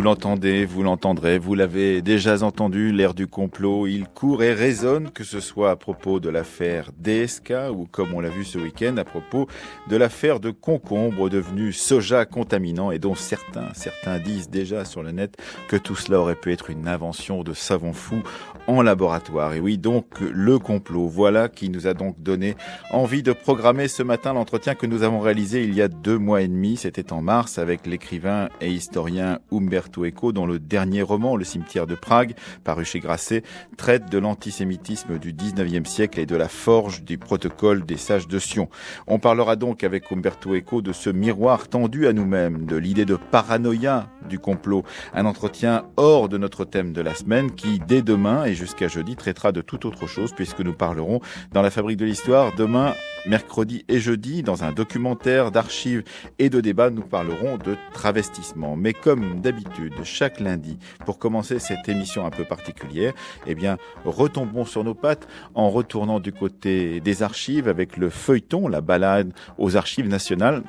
Vous l'entendez, vous l'entendrez, vous l'avez déjà entendu, l'air du complot, il court et résonne, que ce soit à propos de l'affaire DSK ou comme on l'a vu ce week-end, à propos de l'affaire de concombre devenu soja contaminant et dont certains disent déjà sur le net que tout cela aurait pu être une invention de savants fous en laboratoire. Et oui, donc le complot, voilà qui nous a donc donné envie de programmer ce matin l'entretien que nous avons réalisé il y a 2 mois et demi, c'était en mars, avec l'écrivain et historien Umberto Eco, dont le dernier roman, Le cimetière de Prague, paru chez Grasset, traite de l'antisémitisme du 19e siècle et de la forge du protocole des sages de Sion. On parlera donc avec Umberto Eco de ce miroir tendu à nous-mêmes, de l'idée de paranoïa du complot, un entretien hors de notre thème de la semaine qui, dès demain et jusqu'à jeudi, traitera de toute autre chose puisque nous parlerons dans la Fabrique de l'Histoire demain, mercredi et jeudi, dans un documentaire d'archives et de débats, nous parlerons de travestissement. Mais comme d'habitude, chaque lundi, pour commencer cette émission un peu particulière, eh bien, retombons sur nos pattes en retournant du côté des archives avec le feuilleton, la balade aux archives nationales,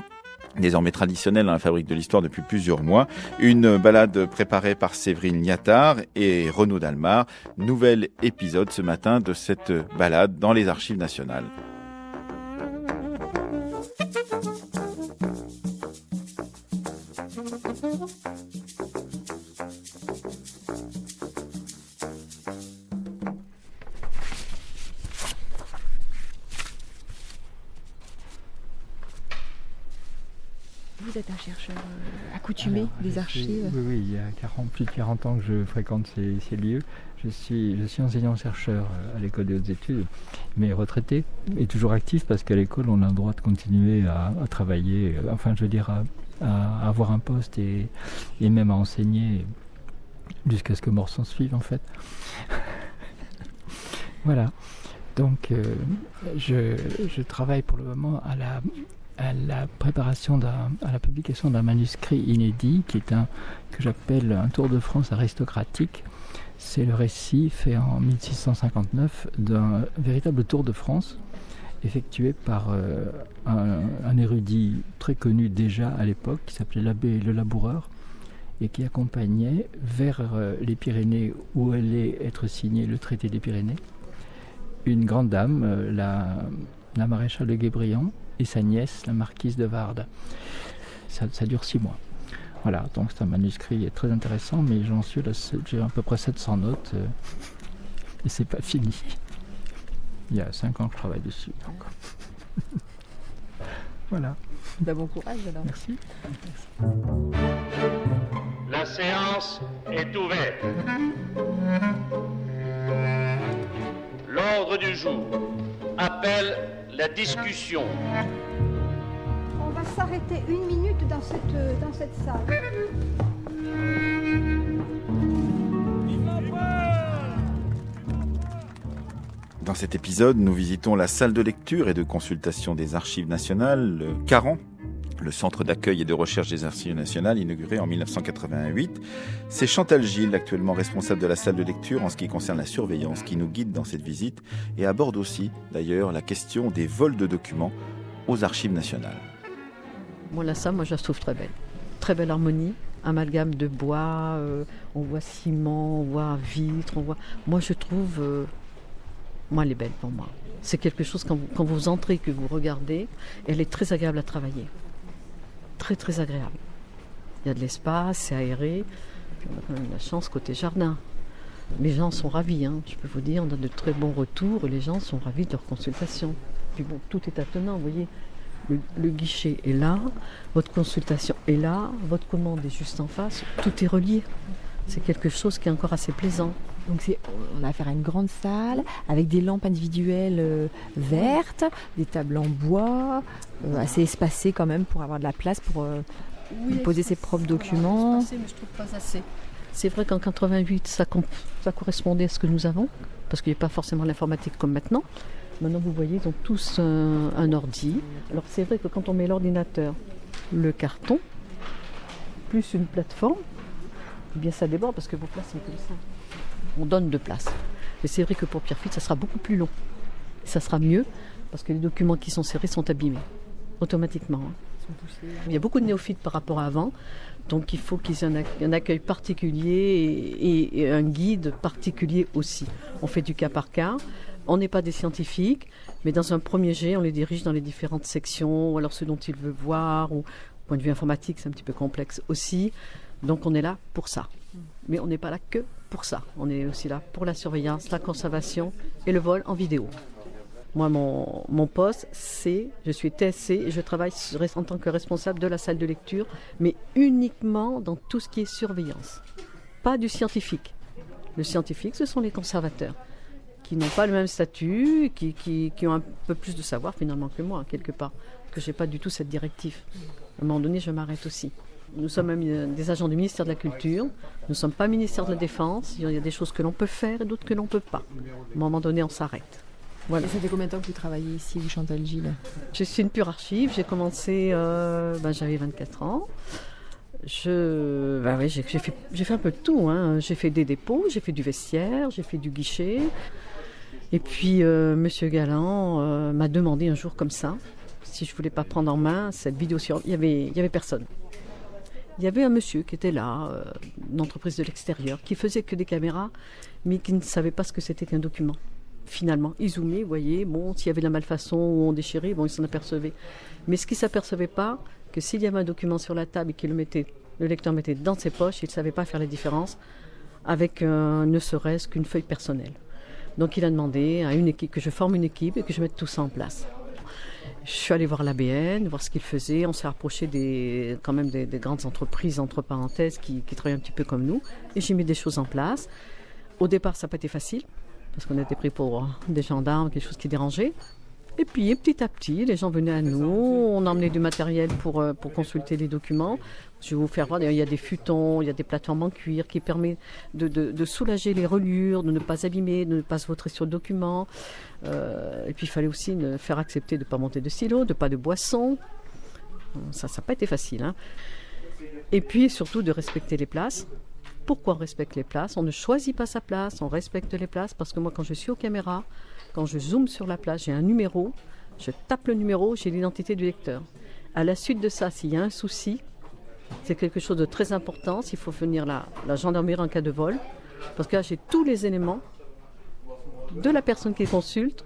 désormais traditionnelle dans la Fabrique de l'Histoire depuis plusieurs mois. Une balade préparée par Séverine Liattard et Renaud Dalmar. Nouvel épisode ce matin de cette balade dans les archives nationales. Vous êtes un chercheur accoutumé des archives. Oui, il y a plus de 40 ans que je fréquente ces lieux. Je suis enseignant-chercheur à l'école des hautes études, mais retraité et toujours actif parce qu'à l'école on a le droit de continuer à travailler, enfin je veux dire à avoir un poste et même à enseigner jusqu'à ce que mort s'en suive en fait. Voilà, donc je travaille pour le moment à la préparation, à la publication d'un manuscrit inédit que j'appelle un Tour de France aristocratique. C'est le récit fait en 1659 d'un véritable Tour de France effectué par un érudit très connu déjà à l'époque qui s'appelait l'abbé Le Laboureur et qui accompagnait vers les Pyrénées où allait être signé le traité des Pyrénées une grande dame, la maréchale de Guébriant, et sa nièce, la marquise de Vardes. Ça dure 6 mois. Voilà, donc c'est un manuscrit très intéressant, mais j'ai à peu près 700 notes et c'est pas fini. Il y a 5 ans que je travaille dessus. Donc. Voilà. Bon courage alors. Merci. La séance est ouverte. L'ordre du jour appelle la discussion. On va s'arrêter 1 minute dans cette salle. Dans cet épisode, nous visitons la salle de lecture et de consultation des Archives nationales, le CARAN, le centre d'accueil et de recherche des Archives nationales, inauguré en 1988. C'est Chantal Gilles, actuellement responsable de la salle de lecture en ce qui concerne la surveillance, qui nous guide dans cette visite et aborde aussi, d'ailleurs, la question des vols de documents aux Archives nationales. Moi, la salle, je la trouve très belle. Très belle harmonie, amalgame de bois, on voit ciment, on voit vitre, Moi, je trouve... elle est belle pour moi. C'est quelque chose, quand vous entrez, que vous regardez, elle est très agréable à travailler. Très, très agréable. Il y a de l'espace, c'est aéré. On a quand même la chance côté jardin. Les gens sont ravis, je peux vous dire, on a de très bons retours et les gens sont ravis de leur consultation. Puis bon, tout est attenant, vous voyez. Le guichet est là, votre consultation est là, votre commande est juste en face, tout est relié. C'est quelque chose qui est encore assez plaisant. Donc on a affaire à une grande salle avec des lampes individuelles vertes, des tables en bois, assez espacées quand même pour avoir de la place pour poser ses propres documents. Espacé, mais je trouve pas assez. C'est vrai qu'en 88, ça correspondait à ce que nous avons, parce qu'il n'y a pas forcément l'informatique comme maintenant. Maintenant, vous voyez, ils ont tous un ordi. Alors c'est vrai que quand on met l'ordinateur, le carton, plus une plateforme, eh bien ça déborde parce que vos places sont comme ça. On donne de place. Mais c'est vrai que pour Pierrefitte, ça sera beaucoup plus long. Ça sera mieux parce que les documents qui sont serrés sont abîmés automatiquement. Il y a beaucoup de néophytes par rapport à avant, donc il faut qu'ils aient un accueil particulier et un guide particulier aussi. On fait du cas par cas, on n'est pas des scientifiques, mais dans un premier jet, on les dirige dans les différentes sections, ou alors ce dont ils veulent voir, ou point de vue informatique, c'est un petit peu complexe aussi. Donc on est là pour ça. Mais on n'est pas là que pour ça. On est aussi là pour la surveillance, la conservation et le vol en vidéo. Moi, mon poste, je suis TSC et je travaille en tant que responsable de la salle de lecture, mais uniquement dans tout ce qui est surveillance. Pas du scientifique. Le scientifique, ce sont les conservateurs, qui n'ont pas le même statut, qui ont un peu plus de savoir finalement que moi, quelque part. Parce que je n'ai pas du tout cette directive. À un moment donné, je m'arrête aussi. Nous sommes même des agents du ministère de la Culture. Nous ne sommes pas ministère de la Défense. Il y a des choses que l'on peut faire et d'autres que l'on ne peut pas. À un moment donné, on s'arrête. Voilà. Et ça fait combien de temps que vous travaillez ici, vous, Chantal Gilles ? Je suis une pure archive. J'ai commencé, j'avais 24 ans. J'ai fait un peu de tout. Hein. J'ai fait des dépôts, j'ai fait du vestiaire, j'ai fait du guichet. Et puis, Monsieur Galland m'a demandé un jour comme ça, si je ne voulais pas prendre en main cette vidéo. Il y avait personne. Il y avait un monsieur qui était là, une entreprise de l'extérieur, qui faisait que des caméras, mais qui ne savait pas ce que c'était qu'un document. Finalement, il zoomait, vous voyez, s'il y avait de la malfaçon ou on déchirait, il s'en apercevait. Mais ce qu'il ne s'apercevait pas, que s'il y avait un document sur la table et que le lecteur mettait dans ses poches, il ne savait pas faire la différence avec ne serait-ce qu'une feuille personnelle. Donc il a demandé à une équipe, que je forme une équipe et que je mette tout ça en place. Je suis allée voir l'ABN, voir ce qu'ils faisaient. On s'est rapproché des grandes entreprises, entre parenthèses, qui travaillent un petit peu comme nous. Et j'ai mis des choses en place. Au départ, ça n'a pas été facile, parce qu'on était pris pour des gendarmes, quelque chose qui dérangeait. Et puis, petit à petit, les gens venaient à nous. On emmenait du matériel pour consulter les documents. Je vais vous faire voir, il y a des futons, il y a des plateformes en cuir qui permettent de soulager les reliures, de ne pas abîmer, de ne pas se vautrer sur le document. Et puis, il fallait aussi faire accepter de ne pas monter de stylo, de pas de boisson. Ça n'a pas été facile. Hein. Et puis, surtout, de respecter les places. Pourquoi on respecte les places ? On ne choisit pas sa place, on respecte les places. Parce que moi, quand je suis aux caméras, quand je zoome sur la place, j'ai un numéro. Je tape le numéro, j'ai l'identité du lecteur. À la suite de ça, s'il y a un souci, c'est quelque chose de très important. S'il faut venir la gendarmerie en cas de vol. Parce que là, j'ai tous les éléments de la personne qui consulte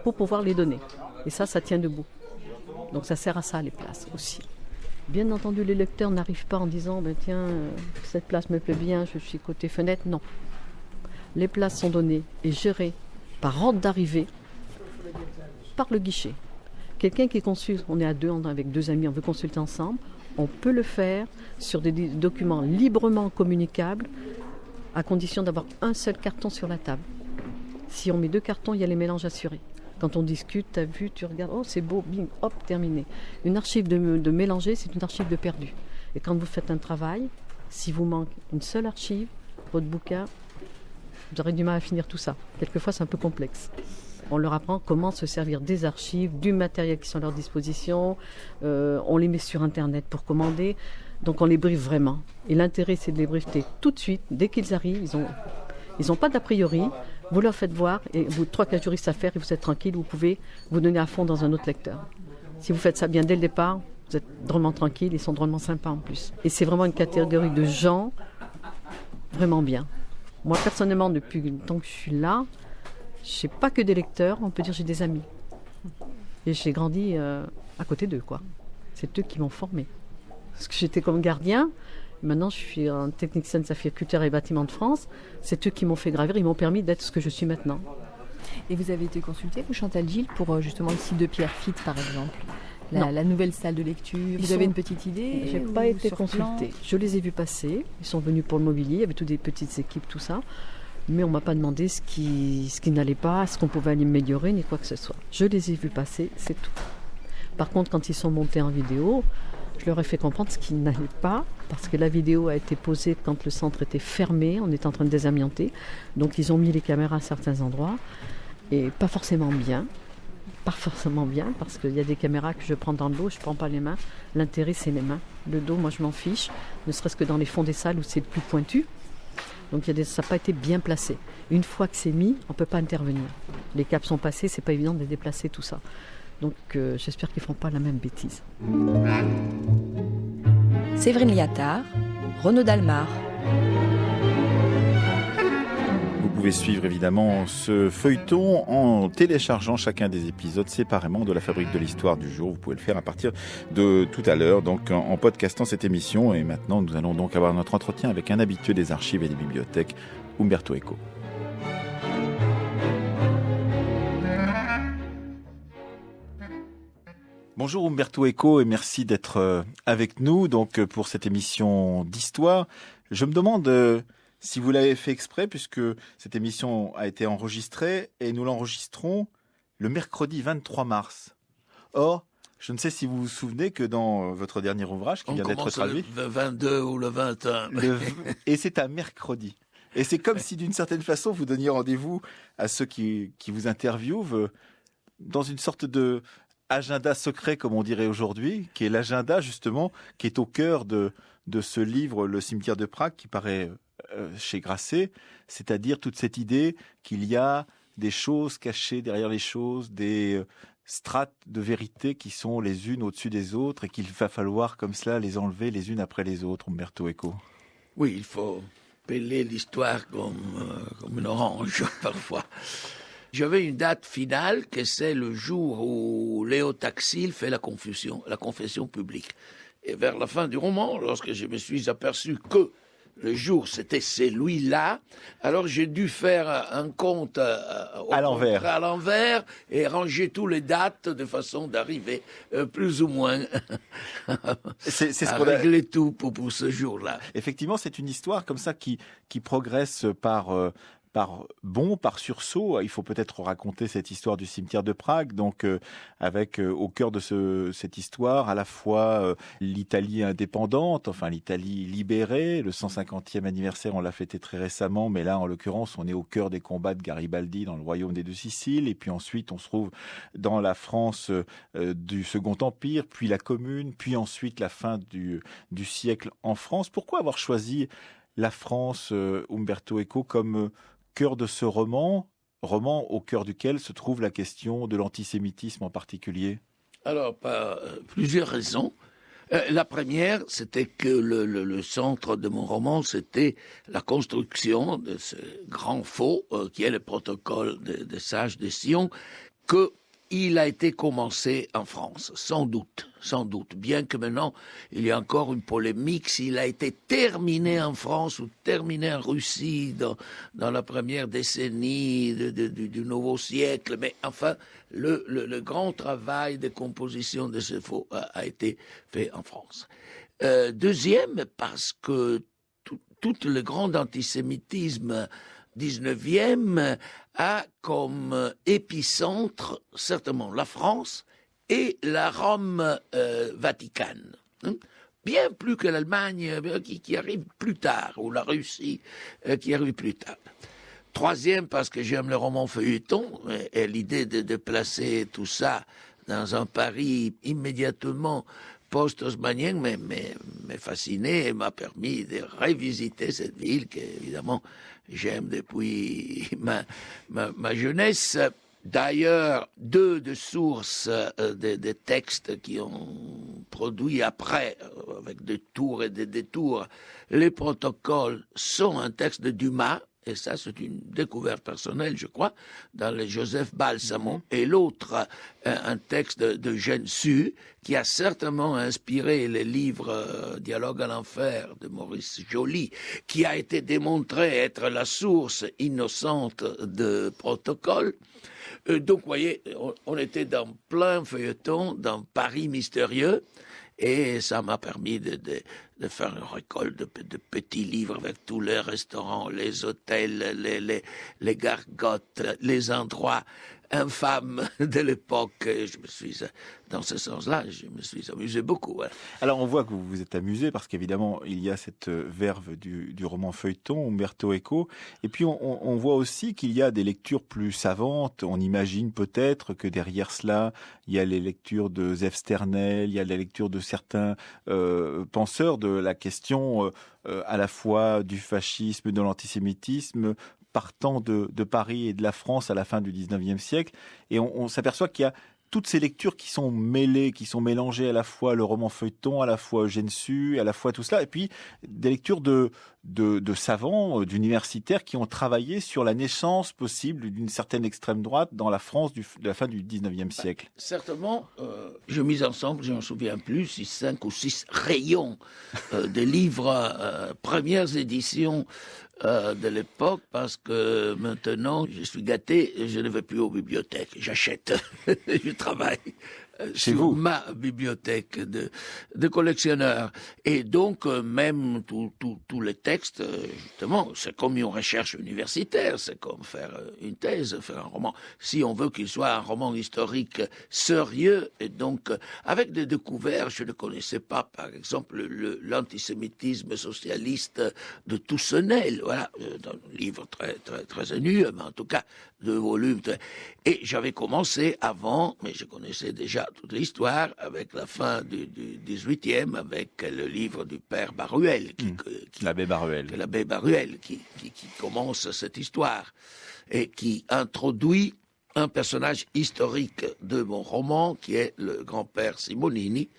pour pouvoir les donner. Et ça tient debout. Donc ça sert à ça, les places aussi. Bien entendu, les lecteurs n'arrivent pas en disant tiens, cette place me plaît bien, je suis côté fenêtre. Non. Les places sont données et gérées par ordre d'arrivée par le guichet. Quelqu'un qui consulte, on est à deux, avec deux amis, on veut consulter ensemble, on peut le faire sur des documents librement communicables à condition d'avoir un seul carton sur la table. Si on met deux cartons, il y a les mélanges assurés. Quand on discute, tu as vu, tu regardes, oh c'est beau, bing, hop, terminé. Une archive de mélanger, c'est une archive de perdu. Et quand vous faites un travail, si vous manque une seule archive, votre bouquin, vous aurez du mal à finir tout ça. Quelquefois, c'est un peu complexe. On leur apprend comment se servir des archives, du matériel qui sont à leur disposition. On les met sur Internet pour commander. Donc on les briefe vraiment. Et l'intérêt, c'est de les briefer tout de suite. Dès qu'ils arrivent, ils n'ont pas d'a priori. Vous leur faites voir, et vous 3-4 juristes à faire, et vous êtes tranquille, vous pouvez vous donner à fond dans un autre lecteur. Si vous faites ça bien dès le départ, vous êtes drôlement tranquille, ils sont drôlement sympas en plus. Et c'est vraiment une catégorie de gens vraiment bien. Moi, personnellement, depuis le temps que je suis là, je n'ai pas que des lecteurs, on peut dire que j'ai des amis. Et j'ai grandi à côté d'eux, quoi. C'est eux qui m'ont formé. Parce que j'étais comme gardien. Maintenant, je suis un technicien de Saphir Culture et Bâtiments de France. C'est eux qui m'ont fait gravir, ils m'ont permis d'être ce que je suis maintenant. Et vous avez été consultée, vous, Chantal Gilles, pour justement le site de Pierrefitte, par exemple, la nouvelle salle de lecture. Vous avez une petite idée ? Je n'ai pas été consultée. Je les ai vus passer. Ils sont venus pour le mobilier. Il y avait toutes des petites équipes, tout ça. Mais on ne m'a pas demandé ce qui n'allait pas, ce qu'on pouvait améliorer, ni quoi que ce soit. Je les ai vus passer, c'est tout. Par contre, quand ils sont montés en vidéo, je leur ai fait comprendre ce qui n'allait pas, parce que la vidéo a été posée quand le centre était fermé, on était en train de désamianter. Donc ils ont mis les caméras à certains endroits, et pas forcément bien. Pas forcément bien, parce qu'il y a des caméras que je prends dans le dos, je ne prends pas les mains. L'intérêt, c'est les mains. Le dos, moi, je m'en fiche, ne serait-ce que dans les fonds des salles où c'est le plus pointu. Donc ça n'a pas été bien placé. Une fois que c'est mis, on ne peut pas intervenir. Les câbles sont passés, c'est pas évident de les déplacer, tout ça. Donc j'espère qu'ils ne feront pas la même bêtise. Séverine Liattard, Renaud Dalmar. Vous pouvez suivre évidemment ce feuilleton en téléchargeant chacun des épisodes séparément de la Fabrique de l'Histoire du jour. Vous pouvez le faire à partir de tout à l'heure, donc en podcastant cette émission. Et maintenant, nous allons donc avoir notre entretien avec un habitué des archives et des bibliothèques, Umberto Eco. Bonjour Umberto Eco et merci d'être avec nous donc pour cette émission d'histoire. Je me demande si vous l'avez fait exprès, puisque cette émission a été enregistrée et nous l'enregistrons le mercredi 23 mars. Or, je ne sais si vous vous souvenez que dans votre dernier ouvrage, qui vient d'être traduit... le 22 ou le 21. Et c'est un mercredi. Et c'est comme si, d'une certaine façon, vous donniez rendez-vous à ceux qui vous interviewent dans une sorte de agenda secret, comme on dirait aujourd'hui, qui est l'agenda, justement, qui est au cœur de ce livre, Le cimetière de Prague, qui paraît... chez Grasset, c'est-à-dire toute cette idée qu'il y a des choses cachées derrière les choses, des strates de vérité qui sont les unes au-dessus des autres et qu'il va falloir comme cela les enlever les unes après les autres, Umberto Eco. Oui, il faut peler l'histoire comme une orange parfois. J'avais une date finale, que c'est le jour où Léo Taxil fait la confession publique. Et vers la fin du roman, lorsque je me suis aperçu que le jour, c'était celui-là. Alors, j'ai dû faire un compte à l'envers et ranger toutes les dates de façon d'arriver plus ou moins c'est ce à régler tout pour ce jour-là. Effectivement, c'est une histoire comme ça qui progresse par sursaut. Il faut peut-être raconter cette histoire du cimetière de Prague, donc avec au cœur de cette histoire à la fois l'Italie indépendante, enfin l'Italie libérée, le 150e anniversaire, on l'a fêté très récemment, mais là en l'occurrence on est au cœur des combats de Garibaldi dans le royaume des deux Siciles, et puis ensuite on se trouve dans la France du Second Empire, puis la Commune, puis ensuite la fin du siècle en France. Pourquoi avoir choisi la France, Umberto Eco, comme cœur de ce roman au cœur duquel se trouve la question de l'antisémitisme en particulier? Alors, par plusieurs raisons. La première, c'était que le centre de mon roman, c'était la construction de ce grand faux, qui est le protocole des sages de Sion, qu'il a été commencé en France, sans doute, bien que maintenant, il y a encore une polémique s'il a été terminé en France ou terminé en Russie dans la première décennie du nouveau siècle, mais enfin, le grand travail de composition de ce faux a été fait en France. Deuxième, parce que tout le grand antisémitisme 19e a comme épicentre certainement la France et la Rome vaticane. Bien plus que l'Allemagne qui arrive plus tard, ou la Russie qui arrive plus tard. Troisième, parce que j'aime le roman feuilleton, et l'idée de placer tout ça dans un Paris immédiatement post-hosmanien m'est fasciné et m'a permis de revisiter cette ville que, évidemment, j'aime depuis ma jeunesse. D'ailleurs, deux de sources des textes qui ont produit après, avec des tours et des détours, les protocoles sont un texte de Dumas, et ça c'est une découverte personnelle, je crois, dans le Joseph Balsamon, et l'autre, un texte de Jeanne Sue, qui a certainement inspiré le livre Dialogue à l'enfer de Maurice Joly, qui a été démontré être la source innocente de protocoles. Donc, vous voyez, on était dans plein feuilleton, dans Paris mystérieux, et ça m'a permis de faire une récolte de petits livres avec tous les restaurants, les hôtels, les gargotes, les endroits infâmes de l'époque. Dans ce sens-là, je me suis amusé beaucoup. Hein. Alors, on voit que vous vous êtes amusé parce qu'évidemment, il y a cette verve du roman feuilleton, Umberto Eco. Et puis, on voit aussi qu'il y a des lectures plus savantes. On imagine peut-être que derrière cela, il y a les lectures de Zef Sternel, il y a la lecture de certains penseurs de la question à la fois du fascisme, de l'antisémitisme, partant de Paris et de la France à la fin du 19e siècle. Et on s'aperçoit qu'il y a toutes ces lectures qui sont mêlées, qui sont mélangées à la fois le roman feuilleton, à la fois Eugène Sue, à la fois tout cela, et puis des lectures de savants, d'universitaires qui ont travaillé sur la naissance possible d'une certaine extrême droite dans la France de la fin du 19e siècle. Certainement, je mis ensemble, je m'en souviens plus, 5 ou 6 rayons de livres, premières éditions de l'époque, parce que maintenant, je suis gâté, je ne vais plus aux bibliothèques, j'achète, je travaille Chez sur vous. ma bibliothèque de collectionneur. Et donc, même tous les textes, justement, c'est comme une recherche universitaire, c'est comme faire une thèse, faire un roman. Si on veut qu'il soit un roman historique sérieux, et donc avec des découvertes, je ne connaissais pas, par exemple, l'antisémitisme socialiste de Toussenel, voilà, dans un livre très ennuyeux, mais en tout cas, 2 volumes. Et j'avais commencé avant, mais je connaissais déjà toute l'histoire, avec la fin du 18e, avec le livre du père Baruel, L'abbé Baruel. l'abbé Baruel, qui commence cette histoire et qui introduit un personnage historique de mon roman, qui est le grand-père Simonini,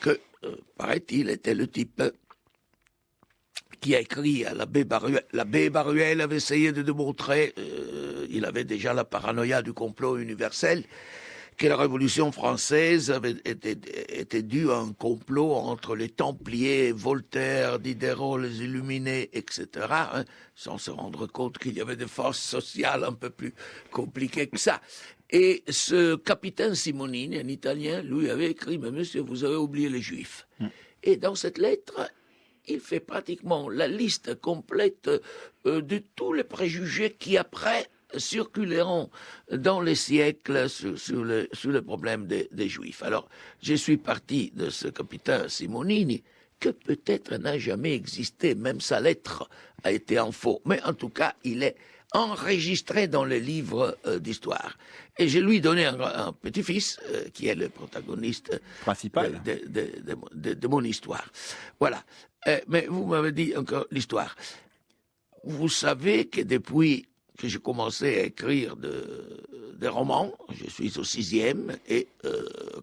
que, paraît-il, était le type qui a écrit à l'abbé Baruel. L'abbé Baruel avait essayé de démontrer, il avait déjà la paranoïa du complot universel, que la Révolution française était due à un complot entre les Templiers, Voltaire, Diderot, les Illuminés, etc., hein, sans se rendre compte qu'il y avait des forces sociales un peu plus compliquées que ça. Et ce capitaine Simonini, un Italien, lui avait écrit « Mais monsieur, vous avez oublié les Juifs ». Et dans cette lettre, il fait pratiquement la liste complète de tous les préjugés qui, après, circuleront dans les siècles sur le problème des Juifs. Alors, je suis parti de ce capitaine Simonini, que peut-être n'a jamais existé, même sa lettre a été en faux, mais en tout cas, il est enregistré dans les livres d'histoire. Et je lui ai donné un petit-fils, qui est le protagoniste Principal. de mon histoire. Voilà. Mais vous m'avez dit encore l'histoire. Vous savez que depuis que j'ai commencé à écrire des romans, je suis au 6e, et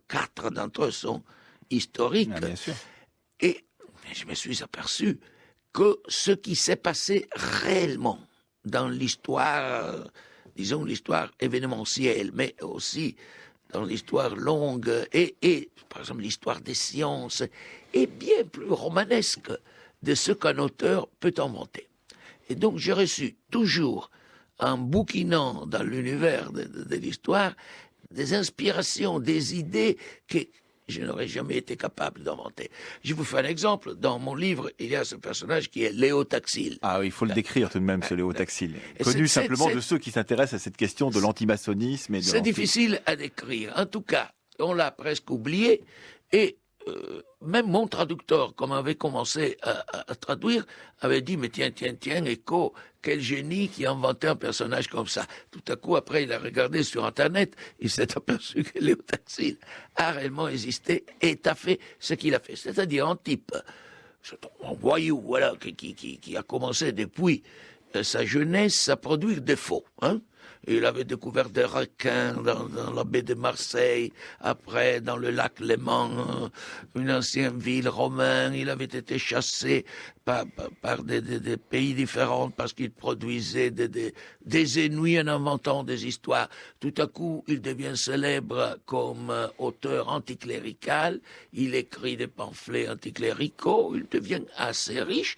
4 d'entre eux sont historiques. Ah, bien sûr. Et je me suis aperçu que ce qui s'est passé réellement dans l'histoire, disons l'histoire événementielle, mais aussi dans l'histoire longue et par exemple l'histoire des sciences, est bien plus romanesque de ce qu'un auteur peut inventer. Et donc j'ai reçu toujours, en bouquinant dans l'univers de l'histoire, des inspirations, des idées que je n'aurais jamais été capable d'inventer. Je vous fais un exemple. Dans mon livre, il y a ce personnage qui est Léo Taxil. Ah oui, il faut le décrire tout de même, ce Léo Taxil. Et Connu c'est- simplement c'est- de ceux qui s'intéressent à cette question de l'antimaçonnisme et de C'est difficile à décrire. En tout cas, on l'a presque oublié. Et même mon traducteur, comme avait commencé à traduire, avait dit, mais tiens, Eco, quel génie qui a inventé un personnage comme ça. Tout à coup, après, il a regardé sur Internet, il s'est aperçu que Léo Taxil a réellement existé et a fait ce qu'il a fait. C'est-à-dire un type, un voyou, voilà, qui a commencé depuis sa jeunesse à produire des faux, hein. Il avait découvert des requins dans la baie de Marseille, après dans le lac Léman, une ancienne ville romaine. Il avait été chassé par des pays différents parce qu'il produisait des ennuis en inventant des histoires. Tout à coup, il devient célèbre comme auteur anticlérical. Il écrit des pamphlets anticléricaux. Il devient assez riche.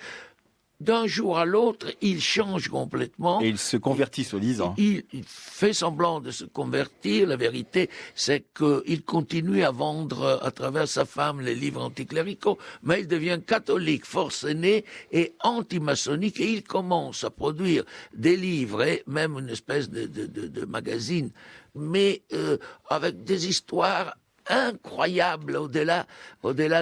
D'un jour à l'autre, il change complètement. Et il se convertit, soi-disant. Il fait semblant de se convertir. La vérité, c'est qu'il continue à vendre à travers sa femme les livres anticléricaux, mais il devient catholique, forcené et antimaçonnique, et il commence à produire des livres et même une espèce de magazine, mais avec des histoires incroyable, au-delà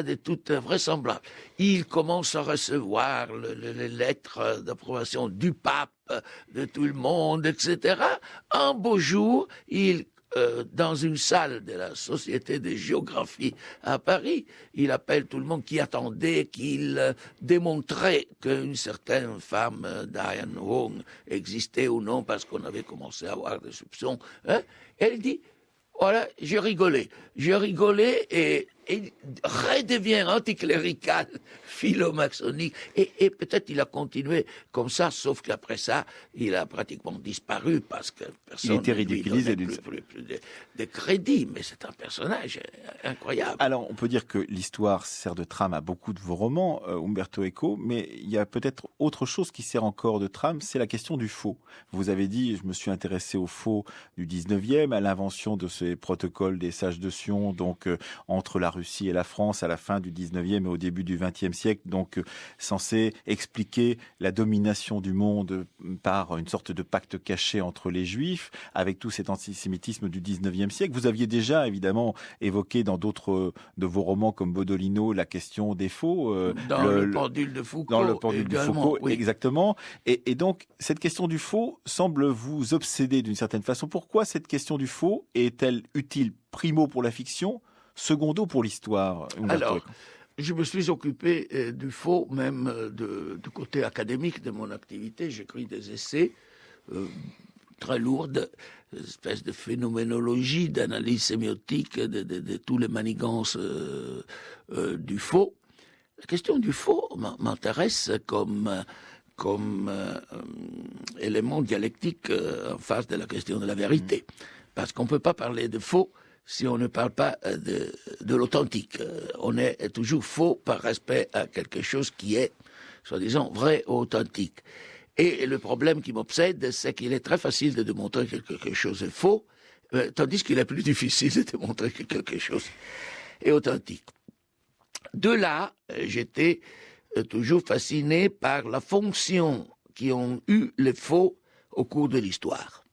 de toute vraisemblance. Il commence à recevoir les lettres d'approbation du pape, de tout le monde, etc. Un beau jour, dans une salle de la Société de géographie à Paris, il appelle tout le monde qui attendait qu'il démontrait qu'une certaine femme, Diane Wong, existait ou non, parce qu'on avait commencé à avoir des soupçons. Hein. Elle dit, Voilà, je rigolais et redevient anticlérical, philo-maçonnique, et peut-être il a continué comme ça, sauf qu'après ça, il a pratiquement disparu parce que personne Il était ne lui ridiculisé donnait plus de crédit, mais c'est un personnage incroyable. Alors, on peut dire que l'histoire sert de trame à beaucoup de vos romans, Umberto Eco, mais il y a peut-être autre chose qui sert encore de trame, c'est la question du faux. Vous avez dit, je me suis intéressé au faux du 19e, à l'invention de ces protocoles des sages de Sion, donc entre la Russie et la France à la fin du 19e et au début du 20e siècle, donc censé expliquer la domination du monde par une sorte de pacte caché entre les Juifs, avec tout cet antisémitisme du 19e siècle. Vous aviez déjà, évidemment, évoqué dans d'autres de vos romans comme Bodolino la question des faux. Dans le pendule de Foucault. Dans le pendule de Foucault, oui. exactement. Et donc, cette question du faux semble vous obséder d'une certaine façon. Pourquoi cette question du faux est-elle utile, primo pour la fiction, secondo pour l'histoire? Alors, je me suis occupé du faux, même du côté académique de mon activité. J'écris des essais très lourdes, une espèce de phénoménologie, d'analyse sémiotique de tous les manigances du faux. La question du faux m'intéresse comme élément dialectique en face de la question de la vérité. Parce qu'on ne peut pas parler de faux si on ne parle pas de l'authentique. On est toujours faux par respect à quelque chose qui est, soi-disant, vrai ou authentique. Et le problème qui m'obsède, c'est qu'il est très facile de démontrer que quelque chose est faux, tandis qu'il est plus difficile de démontrer que quelque chose est authentique. De là, j'étais toujours fasciné par la fonction qu'ont eu les faux au cours de l'histoire.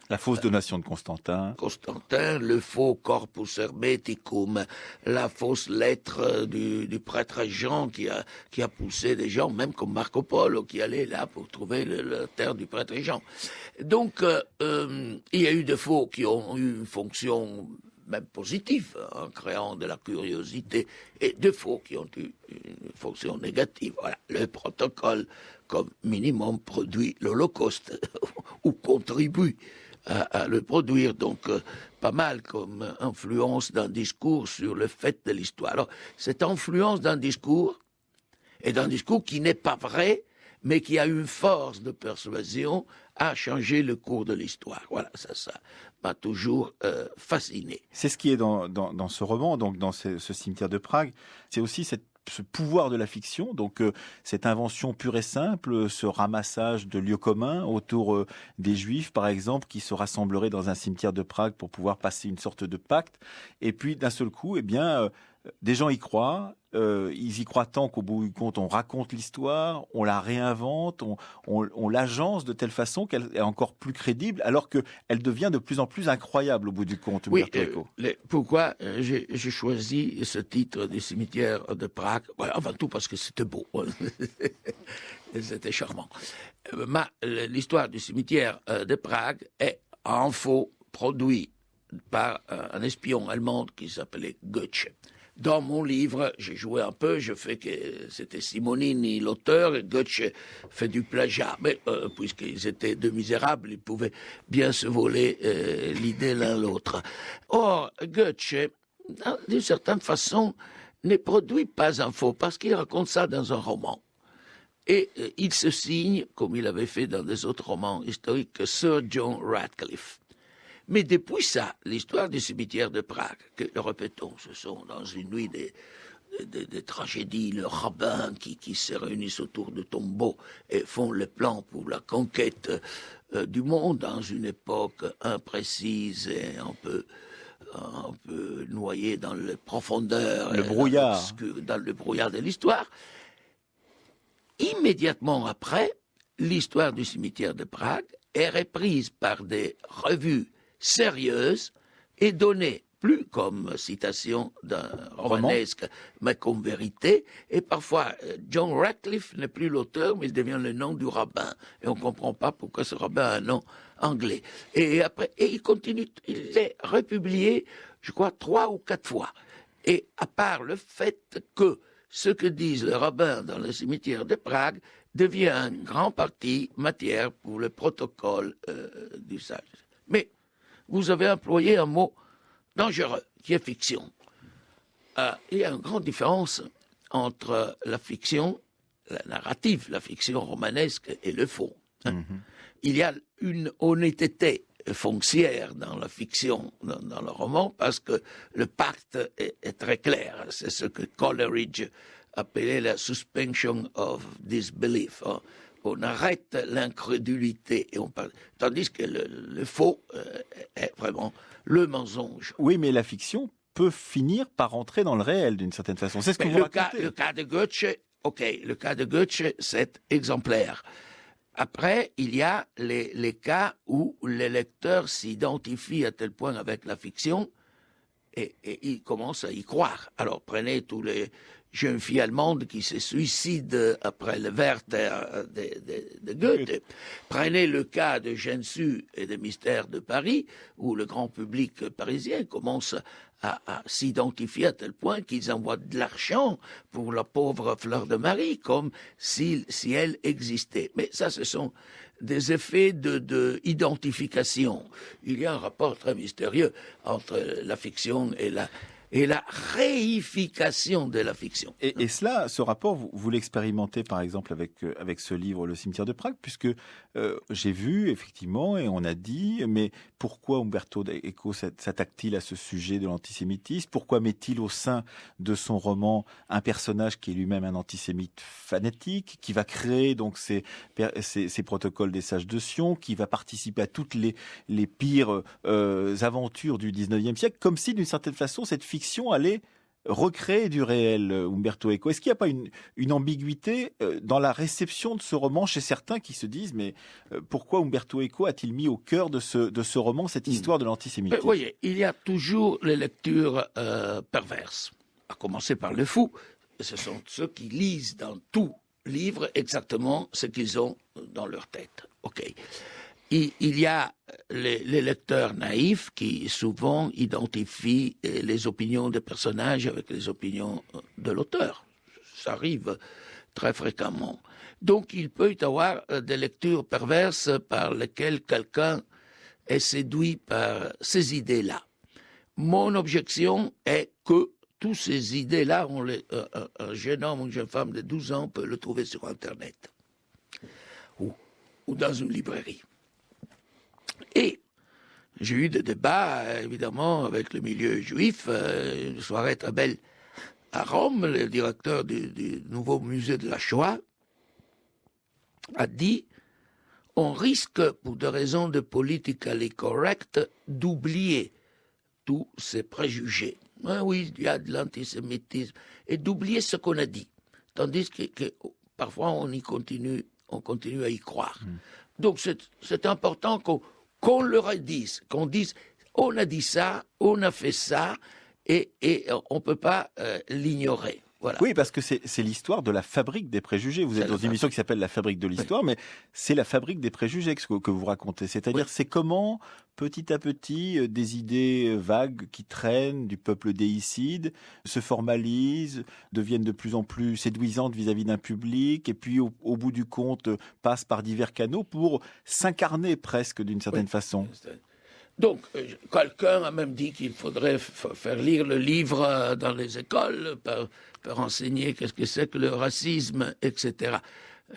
La fausse donation de Constantin. Constantin, le faux corpus hermeticum, la fausse lettre du prêtre Jean qui a poussé des gens, même comme Marco Polo, qui allait là pour trouver la terre du prêtre Jean. Donc, il y a eu des faux qui ont eu une fonction même positive, en créant de la curiosité, et de faux qui ont eu une fonction négative. Voilà, le protocole, comme minimum, produit l'Holocauste, ou contribue à le produire, donc pas mal comme influence d'un discours sur le fait de l'histoire. Alors, cette influence d'un discours, et d'un discours qui n'est pas vrai, mais qui a une force de persuasion, a changé le cours de l'histoire. Voilà, ça m'a toujours fasciné. C'est ce qui est dans ce roman, donc dans ce cimetière de Prague, c'est aussi ce pouvoir de la fiction, donc cette invention pure et simple, ce ramassage de lieux communs autour des Juifs, par exemple, qui se rassembleraient dans un cimetière de Prague pour pouvoir passer une sorte de pacte. Et puis, d'un seul coup, des gens y croient. Ils y croient tant qu'au bout du compte, on raconte l'histoire, on la réinvente, on l'agence de telle façon qu'elle est encore plus crédible, alors qu'elle devient de plus en plus incroyable au bout du compte. Oui, pourquoi j'ai choisi ce titre du cimetière de Prague? Avant tout parce que c'était beau. C'était charmant. L'histoire du cimetière de Prague est en faux produit par un espion allemand qui s'appelait Goethe. Dans mon livre, j'ai joué un peu, je fais que c'était Simonini l'auteur, et Goethe fait du plagiat. Mais puisqu'ils étaient deux misérables, ils pouvaient bien se voler l'idée l'un l'autre. Or, Goethe, d'une certaine façon, ne produit pas un faux, parce qu'il raconte ça dans un roman. Et il se signe, comme il avait fait dans des autres romans historiques, Sir John Radcliffe. Mais depuis ça, l'histoire du cimetière de Prague, que, répétons, ce sont dans une nuit des tragédies, le rabbin qui se réunissent autour de tombeaux et font le plan pour la conquête du monde dans une époque imprécise et un peu noyée dans les profondeurs, le brouillard, dans le brouillard de l'histoire. Immédiatement après, l'histoire du cimetière de Prague est reprise par des revues sérieuse et donnée plus comme citation d'un romanesque, mais comme vérité. Et parfois, John Radcliffe n'est plus l'auteur, mais il devient le nom du rabbin. Et on ne comprend pas pourquoi ce rabbin a un nom anglais. Et après, il continue, il est republié, je crois, 3 ou 4 fois. Et à part le fait que ce que disent les rabbins dans le cimetière de Prague devient en grande partie matière pour le protocole du sage. Mais vous avez employé un mot dangereux, qui est fiction. Il y a une grande différence entre la fiction, la narrative, la fiction romanesque et le faux. Il y a une honnêteté foncière dans la fiction, dans le roman, parce que le pacte est très clair. C'est ce que Coleridge appelait la suspension of disbelief. On arrête l'incrédulité. Tandis que le faux est vraiment le mensonge. Oui, mais la fiction peut finir par entrer dans le réel d'une certaine façon. C'est ce que vous racontez. Le cas de Goethe, le cas de Goethe, c'est exemplaire. Après, il y a les cas où les lecteurs s'identifient à tel point avec la fiction et ils commencent à y croire. Alors, prenez tous les jeunes filles allemandes qui se suicident après le Werther de Goethe. Prenez le cas de Gensu et des Mystères de Paris, où le grand public parisien commence à s'identifier à tel point qu'ils envoient de l'argent pour la pauvre Fleur de Marie, comme si elle existait. Mais ça, ce sont des effets de identification. Il y a un rapport très mystérieux entre la fiction et la réification de la fiction. Et cela, ce rapport, vous l'expérimentez par exemple avec ce livre, Le cimetière de Prague, puisque j'ai vu effectivement, et on a dit, mais pourquoi Umberto Eco s'attaque-t-il à ce sujet de l'antisémitisme? Pourquoi met-il au sein de son roman un personnage qui est lui-même un antisémite fanatique, qui va créer donc ces protocoles des sages de Sion, qui va participer à toutes les pires aventures du 19e siècle, comme si d'une certaine façon cette fiction allait recréer du réel, Umberto Eco. Est-ce qu'il n'y a pas une ambiguïté dans la réception de ce roman chez certains qui se disent mais pourquoi Umberto Eco a-t-il mis au cœur de ce roman cette histoire de l'antisémitisme? Vous voyez, il y a toujours les lectures perverses, à commencer par le fou. Ce sont ceux qui lisent dans tout livre exactement ce qu'ils ont dans leur tête. Ok. Il y a les lecteurs naïfs qui souvent identifient les opinions des personnages avec les opinions de l'auteur. Ça arrive très fréquemment. Donc il peut y avoir des lectures perverses par lesquelles quelqu'un est séduit par ces idées-là. Mon objection est que toutes ces idées-là, un jeune homme ou une jeune femme de 12 ans peut le trouver sur Internet ou dans une librairie. Et j'ai eu des débats, évidemment, avec le milieu juif, une soirée très belle à Rome. Le directeur du nouveau musée de la Shoah a dit « On risque, pour des raisons de politically correct, d'oublier tous ces préjugés. Ah oui, il y a de l'antisémitisme. Et d'oublier ce qu'on a dit. Tandis que parfois, on continue à y croire. Donc, c'est important qu'on leur dise, qu'on dise, on a dit ça, on a fait ça, et on ne peut pas l'ignorer. Voilà. Oui, parce que c'est l'histoire de la fabrique des préjugés. Vous êtes dans une émission qui s'appelle La fabrique de l'histoire, mais c'est la fabrique des préjugés que vous racontez. C'est-à-dire, c'est comment, petit à petit, des idées vagues qui traînent du peuple déicide se formalisent, deviennent de plus en plus séduisantes vis-à-vis d'un public, et puis au bout du compte, passent par divers canaux pour s'incarner presque d'une certaine façon. Donc, quelqu'un a même dit qu'il faudrait faire lire le livre dans les écoles pour enseigner qu'est-ce que c'est que le racisme, etc.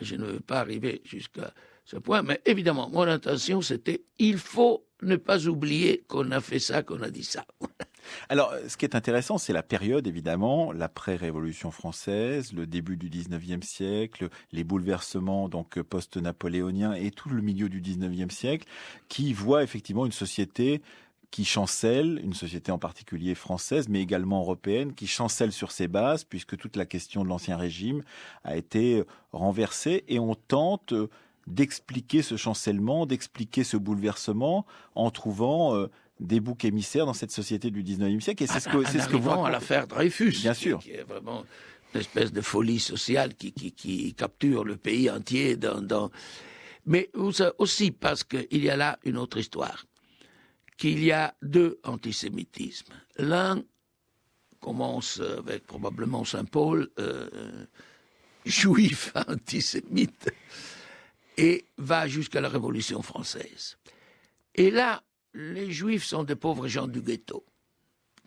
Je ne veux pas arriver jusqu'à ce point, mais évidemment, mon intention, c'était il faut ne pas oublier qu'on a fait ça, qu'on a dit ça. Alors, ce qui est intéressant, c'est la période, évidemment, l'après-Révolution française, le début du 19e siècle, les bouleversements donc post-napoléoniens et tout le milieu du 19e siècle, qui voit effectivement une société qui chancelle, une société en particulier française, mais également européenne, qui chancelle sur ses bases, puisque toute la question de l'Ancien Régime a été renversée, et on tente d'expliquer ce chancellement, d'expliquer ce bouleversement en trouvant des boucs émissaires dans cette société du 19e siècle. Et c'est ce que vous racontez. À l'affaire Dreyfus, bien sûr, qui est vraiment une espèce de folie sociale qui capture le pays entier. Mais aussi parce qu'il y a là une autre histoire, qu'il y a deux antisémitismes. L'un commence avec probablement Saint-Paul, juif antisémite, et va jusqu'à la Révolution française. Et là, les Juifs sont des pauvres gens du ghetto.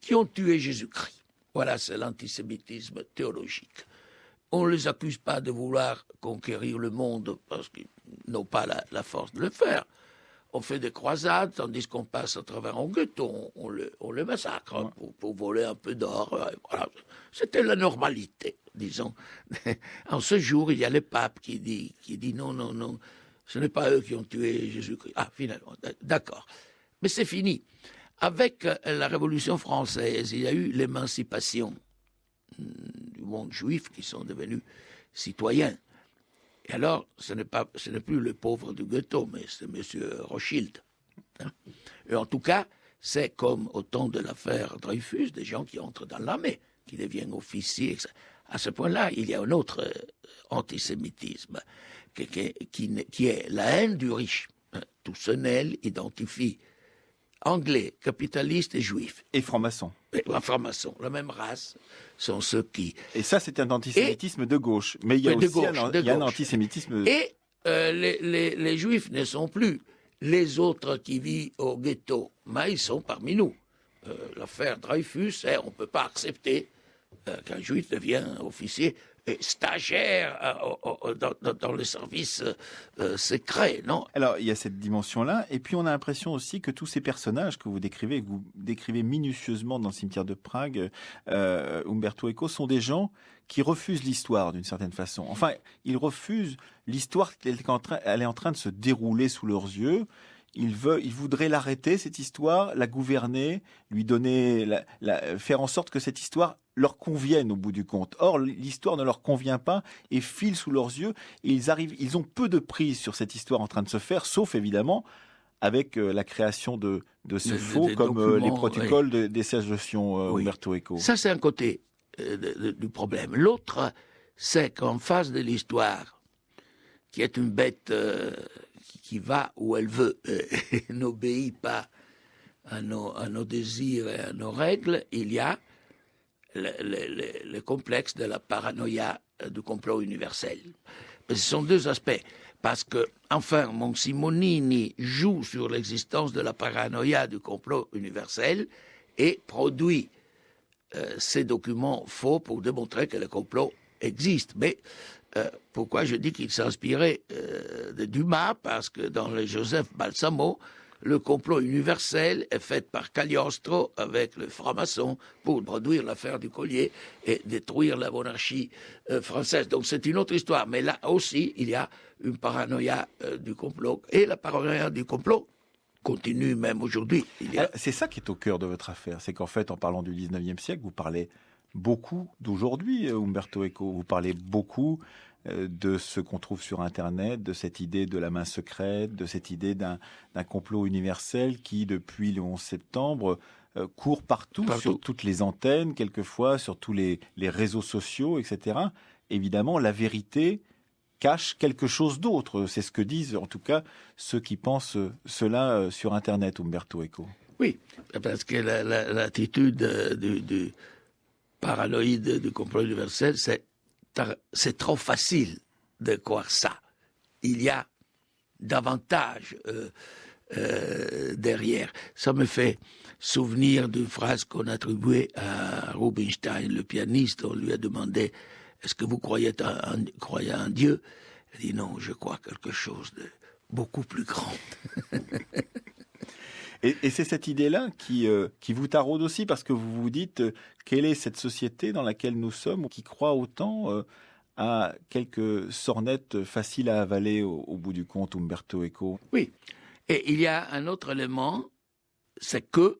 qui ont tué Jésus-Christ. Voilà, c'est l'antisémitisme théologique. On ne les accuse pas de vouloir conquérir le monde parce qu'ils n'ont pas la force de le faire. On fait des croisades, tandis qu'on passe à travers un ghetto, on le massacre pour voler un peu d'or. Voilà. C'était la normalité, disons. En ce jour, il y a le pape qui dit non, ce n'est pas eux qui ont tué Jésus-Christ. Ah, finalement, d'accord. Mais c'est fini. Avec la Révolution française, il y a eu l'émancipation du monde juif qui sont devenus citoyens. Et alors, ce n'est plus le pauvre du ghetto, mais c'est M. Rothschild. Hein. Et en tout cas, c'est comme au temps de l'affaire Dreyfus, des gens qui entrent dans l'armée, qui deviennent officiers. Etc. À ce point-là, il y a un autre antisémitisme, qui est la haine du riche. Toussenel identifie anglais, capitalistes et juifs. Et francs-maçons. Francs-maçons, la même race, sont ceux qui... Et ça, c'est un antisémitisme de gauche. Mais il y a aussi un antisémitisme... Et les juifs ne sont plus les autres qui vivent au ghetto, mais ils sont parmi nous. L'affaire Dreyfus, on ne peut pas accepter qu'un juif devienne officier et stagiaire dans les services secrets, non? Alors, il y a cette dimension-là, et puis on a l'impression aussi que tous ces personnages que vous décrivez minutieusement dans le cimetière de Prague, Umberto Eco, sont des gens qui refusent l'histoire d'une certaine façon. Enfin, ils refusent l'histoire, elle est en train de se dérouler sous leurs yeux. Ils voudraient l'arrêter, cette histoire, la gouverner, lui donner, faire en sorte que cette histoire leur convienne au bout du compte. Or, l'histoire ne leur convient pas et file sous leurs yeux. Et ils ont peu de prise sur cette histoire en train de se faire, sauf évidemment avec la création de ce faux, comme les protocoles des sièges de Sion, Umberto Eco. Ça, c'est un côté du problème. L'autre, c'est qu'en face de l'histoire, qui est une bête qui va où elle veut et n'obéit pas à nos désirs et à nos règles, il y a le complexe de la paranoïa du complot universel. Mais ce sont deux aspects. Parce que, enfin, Monsimonini joue sur l'existence de la paranoïa du complot universel et produit ces documents faux pour démontrer que le complot existe. Mais pourquoi je dis qu'il s'inspirait de Dumas? Parce que dans le Joseph Balsamo, le complot universel est fait par Cagliostro avec le franc-maçon pour produire l'affaire du collier et détruire la monarchie française. Donc c'est une autre histoire. Mais là aussi, il y a une paranoïa du complot. Et la paranoïa du complot continue même aujourd'hui. C'est ça qui est au cœur de votre affaire. C'est qu'en fait, en parlant du 19e siècle, vous parlez beaucoup d'aujourd'hui, Umberto Eco. Vous parlez beaucoup de ce qu'on trouve sur Internet, de cette idée de la main secrète, de cette idée d'un complot universel qui, depuis le 11 septembre, court partout, sur toutes les antennes, quelquefois, sur tous les réseaux sociaux, etc. Évidemment, la vérité cache quelque chose d'autre. C'est ce que disent, en tout cas, ceux qui pensent cela sur Internet, Umberto Eco. Oui, parce que l'attitude du paranoïde du complot universel, c'est trop facile de croire ça. Il y a davantage derrière. Ça me fait souvenir d'une phrase qu'on attribuait à Rubinstein, le pianiste. On lui a demandé « Est-ce que vous croyez en Dieu ?» Il dit « Non, je crois quelque chose de beaucoup plus grand. » Et c'est cette idée-là qui vous taraude aussi, parce que vous vous dites quelle est cette société dans laquelle nous sommes, qui croit autant à quelques sornettes faciles à avaler au bout du compte, Umberto Eco. Oui, et il y a un autre élément, c'est que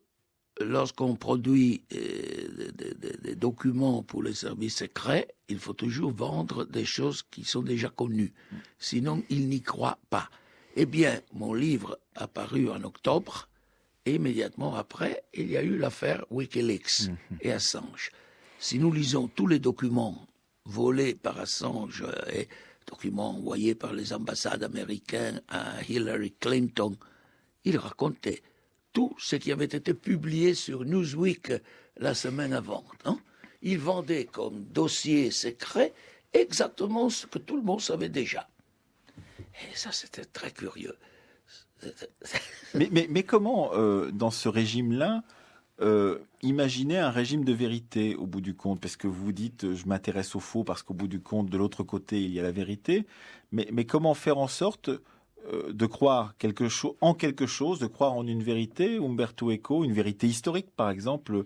lorsqu'on produit des documents pour les services secrets, il faut toujours vendre des choses qui sont déjà connues, sinon ils n'y croient pas. Eh bien, mon livre apparu en octobre, et immédiatement après, il y a eu l'affaire Wikileaks et Assange. Si nous lisons tous les documents volés par Assange et documents envoyés par les ambassades américaines à Hillary Clinton, il racontait tout ce qui avait été publié sur Newsweek la semaine avant. Hein? Il vendait comme dossier secret exactement ce que tout le monde savait déjà. Et ça, c'était très curieux. Mais comment, dans ce régime-là, imaginez un régime de vérité au bout du compte, parce que vous dites je m'intéresse au faux parce qu'au bout du compte, de l'autre côté, il y a la vérité. Mais comment faire en sorte de croire en quelque chose, de croire en une vérité, Umberto Eco, une vérité historique par exemple,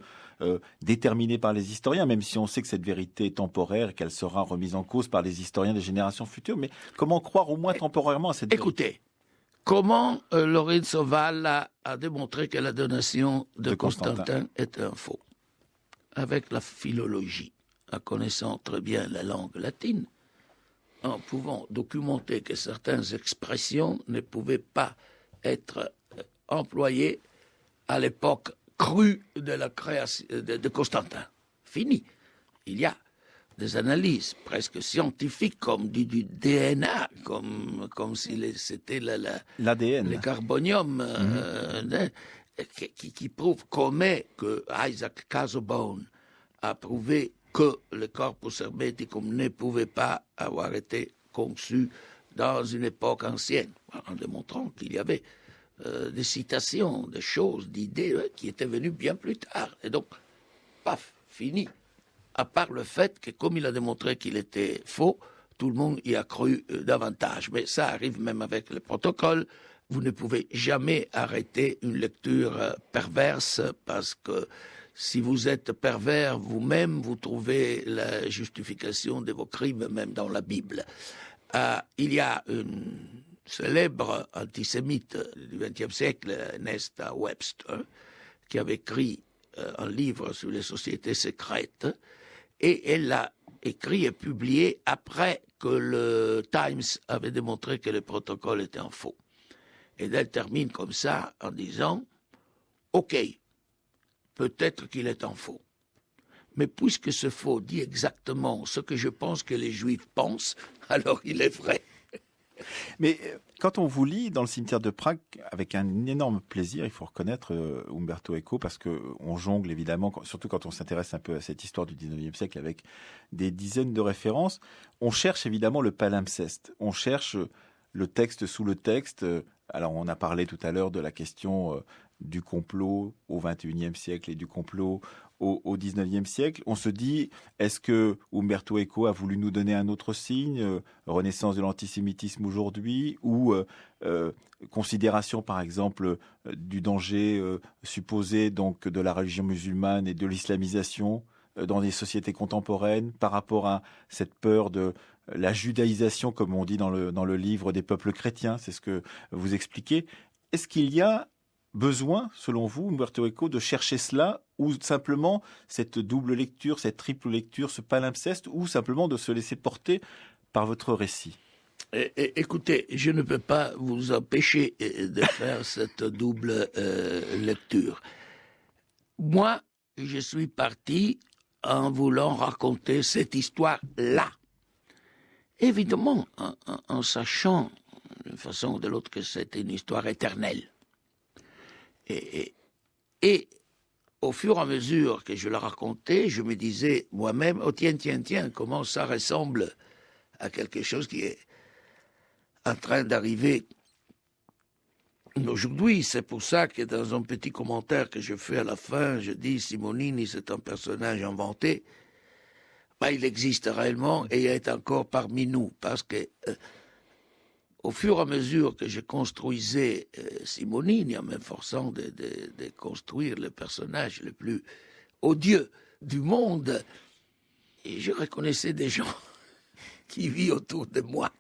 déterminée par les historiens, même si on sait que cette vérité est temporaire et qu'elle sera remise en cause par les historiens des générations futures. Mais comment croire au moins temporairement à cette vérité? Écoutez, comment Lorenzo Valla a démontré que la donation de Constantin est un faux? Avec la philologie, en connaissant très bien la langue latine, en pouvant documenter que certaines expressions ne pouvaient pas être employées à l'époque crue de la création de Constantin. Fini. Il y a des analyses presque scientifiques comme du DNA, comme si c'était l'ADN, le carbonium, qui prouve que Isaac Casaubon a prouvé que le corpus hermeticum ne pouvait pas avoir été conçu dans une époque ancienne, en démontrant qu'il y avait des citations, des choses, d'idées qui étaient venues bien plus tard. Et donc, paf, fini. À part le fait que, comme il a démontré qu'il était faux, tout le monde y a cru davantage. Mais ça arrive même avec le protocole. Vous ne pouvez jamais arrêter une lecture perverse parce que si vous êtes pervers vous-même, vous trouvez la justification de vos crimes même dans la Bible. Il y a une célèbre antisémite du XXe siècle, Nesta Webster, qui avait écrit un livre sur les sociétés secrètes, et elle l'a écrit et publié après que le Times avait démontré que le protocole était un faux. Et elle termine comme ça en disant « Ok, peut-être qu'il est en faux. Mais puisque ce faux dit exactement ce que je pense que les Juifs pensent, alors il est vrai. » Mais quand on vous lit dans le cimetière de Prague, avec un énorme plaisir, il faut reconnaître Umberto Eco, parce qu'on jongle évidemment, surtout quand on s'intéresse un peu à cette histoire du 19e siècle, avec des dizaines de références, on cherche évidemment le palimpseste, on cherche le texte sous le texte. Alors on a parlé tout à l'heure de la question du complot au XXIe siècle et du complot au XIXe siècle. On se dit, est-ce que Umberto Eco a voulu nous donner un autre signe, renaissance de l'antisémitisme aujourd'hui, ou considération par exemple du danger supposé donc de la religion musulmane et de l'islamisation dans des sociétés contemporaines par rapport à cette peur de la judaïsation, comme on dit dans le livre, des peuples chrétiens, c'est ce que vous expliquez. Est-ce qu'il y a besoin, selon vous, Umberto Eco, de chercher cela, ou simplement cette double lecture, cette triple lecture, ce palimpseste, ou simplement de se laisser porter par votre récit? Écoutez, je ne peux pas vous empêcher de faire cette double lecture. Moi, je suis parti en voulant raconter cette histoire-là. Évidemment, en sachant d'une façon ou de l'autre que c'était une histoire éternelle. Et au fur et à mesure que je la racontais, je me disais moi-même, oh tiens, comment ça ressemble à quelque chose qui est en train d'arriver aujourd'hui. C'est pour ça que dans un petit commentaire que je fais à la fin, je dis Simonini, c'est un personnage inventé. Il existe réellement et il est encore parmi nous, parce que au fur et à mesure que je construisais Simonini, en m'efforçant de construire le personnage le plus odieux du monde, et je reconnaissais des gens qui vivent autour de moi.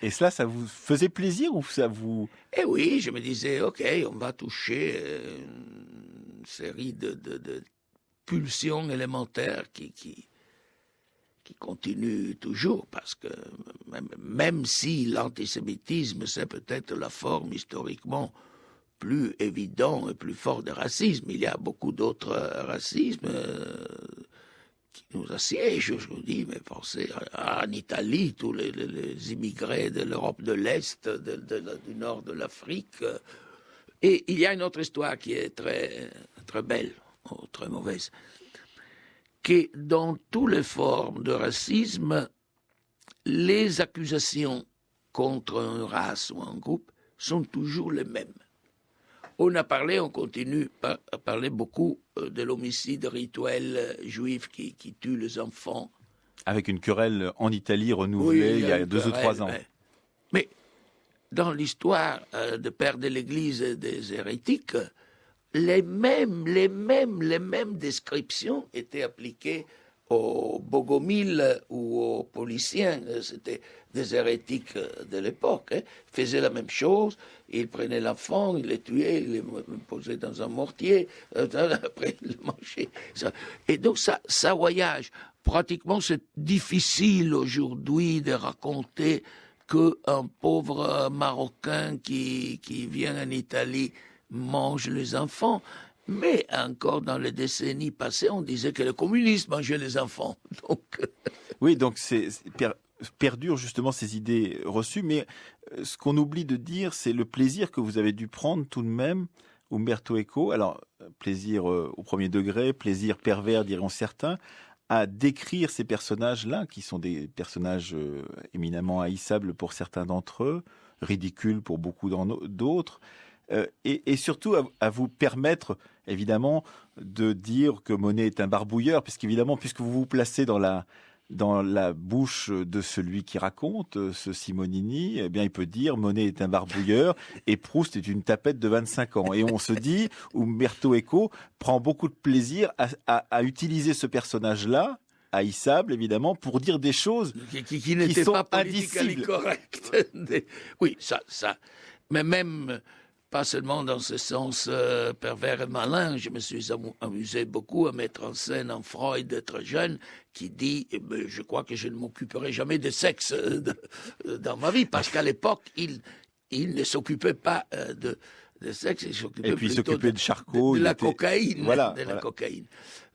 Et cela, ça vous faisait plaisir ou ça vous... Eh oui, je me disais, ok, on va toucher une série de pulsions élémentaires qui continue toujours, parce que même si l'antisémitisme, c'est peut-être la forme historiquement plus évidente et plus forte de racisme, il y a beaucoup d'autres racismes qui nous assiègent. Je vous dis, mais pensez en Italie, tous les immigrés de l'Europe de l'Est, du nord de l'Afrique. Et il y a une autre histoire qui est très, très belle, ou très mauvaise, que dans toutes les formes de racisme, les accusations contre une race ou un groupe sont toujours les mêmes. on continue à parler beaucoup de l'homicide rituel juif qui tue les enfants. Avec une querelle en Italie renouvelée il y a 2 ou 3 ans. Mais dans l'histoire de père de l'Église et des hérétiques, les mêmes descriptions étaient appliquées aux Bogomiles ou aux Pauliciens. C'était des hérétiques de l'époque. Ils faisaient la même chose. Ils prenaient l'enfant, ils le tuaient, ils le posaient dans un mortier, après ils le mangeaient. Et donc ça voyage. Pratiquement, c'est difficile aujourd'hui de raconter qu'un pauvre Marocain qui vient en Italie mange les enfants. Mais encore dans les décennies passées, on disait que le communisme mangeait les enfants. Donc... Oui, donc perdurent justement ces idées reçues. Mais ce qu'on oublie de dire, c'est le plaisir que vous avez dû prendre tout de même, Umberto Eco. Alors, plaisir au premier degré, plaisir pervers, diront certains, à décrire ces personnages-là, qui sont des personnages éminemment haïssables pour certains d'entre eux, ridicules pour beaucoup d'autres. Et surtout à vous permettre, évidemment, de dire que Monet est un barbouilleur, puisqu'évidemment, puisque vous vous placez dans la bouche de celui qui raconte, ce Simonini, eh bien, il peut dire Monet est un barbouilleur et Proust est une tapette de 25 ans. Et on se dit, Umberto Eco prend beaucoup de plaisir à utiliser ce personnage-là, haïssable, évidemment, pour dire des choses qui n'étaient sont pas politiquement correctes. Oui, ça. Mais même... Pas seulement dans ce sens pervers et malin, je me suis amusé beaucoup à mettre en scène un Freud d'être jeune qui dit « Je crois que je ne m'occuperai jamais de sexe dans ma vie », parce qu'à l'époque, il ne s'occupait pas de sexe, il s'occupait plutôt de Charcot, de la cocaïne. Voilà. Cocaïne.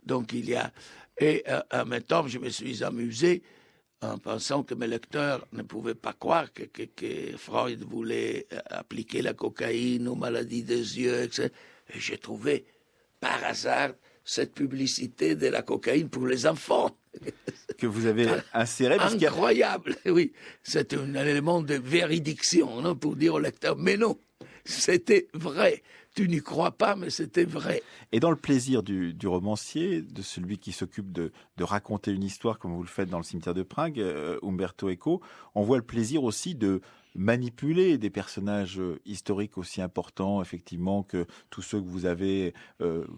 Donc il y a... Et en même temps, je me suis amusé en pensant que mes lecteurs ne pouvaient pas croire que Freud voulait appliquer la cocaïne aux maladies des yeux, etc. Et j'ai trouvé, par hasard, cette publicité de la cocaïne pour les enfants. Que vous avez inséré. Incroyable, oui. C'est un élément de véridiction, non, pour dire au lecteur, mais non, c'était vrai. Tu n'y crois pas, mais c'était vrai. Et dans le plaisir du romancier, de celui qui s'occupe de raconter une histoire, comme vous le faites dans le cimetière de Prague, Umberto Eco, on voit le plaisir aussi de manipuler des personnages historiques aussi importants, effectivement, que tous ceux que vous avez